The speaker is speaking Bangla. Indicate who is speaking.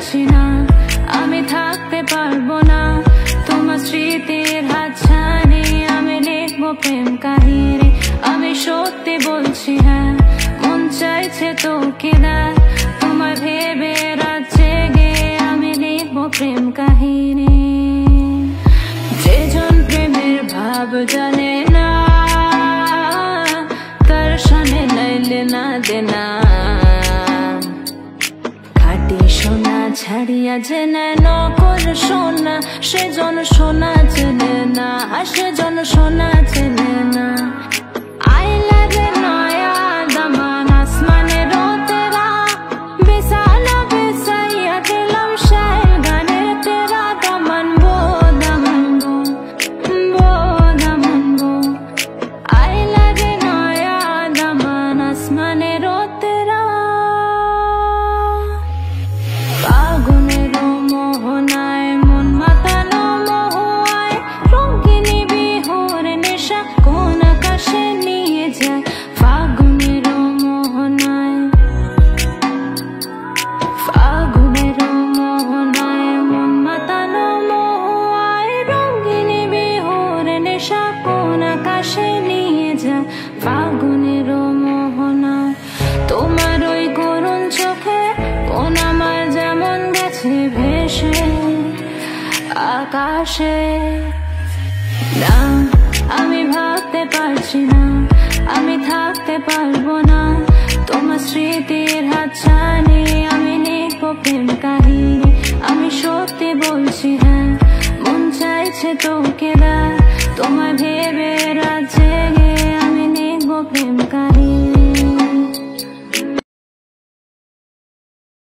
Speaker 1: পারছি না, আমি থাকতে পারবো না তোমার স্মৃতির হাতছানি। আমি লিখবো প্রেম কাহিনী, আমি সত্যি বলছি হ্যাঁ, মন চাইছে তোকে দেখ তোমার ভেবে রাত জেগে। আমি লিখবো প্রেম কাহিনী। যেজন প্রেমের ভাব জানে না, তার সামনে নাইলে না দেনা। খাঁটি সোনা ছাড়িয়া জেনে নকল সোনা, সেজন সোনা চেনে না, সেজন সোনা চেনে না। আইলা রে নয়া দামান আসমানেরও তেরা, বিছানা বিছাইয়া দিলাম শায়ের গানের তেরা। দামান বো দামান বো, বো দামান বো। আইলা রে নয়া দামান আসমানেরও তেরা। ফাগুনেরও মোহনায় মন মাতানো মহুয়ায়, রঙিনী বিহুর নেশা কোন আকাশে নিয়ে যায়। ফাগুনেরও মোহনায়, ফাগুনেরও মোহনায় মন মাতানো মহুয়ায়, রঙিনী বিহুর নেশা কোন আকাশে নিয়ে যায়। ফাগুনেরও মোহনায় তোমার ওই করুণ চোখে কোন আমার যেমন গেছে ভেসে আকাশে। না আমি ভাবতে পারছি না, আমি থাকতে পারবো না তোমার স্মৃতির হাতছানি। আমি লিখবো প্রেম কাহিনী, আমি সত্যি বলছি হ্যাঁ, মন চাইছে তোকে দেখ তোমার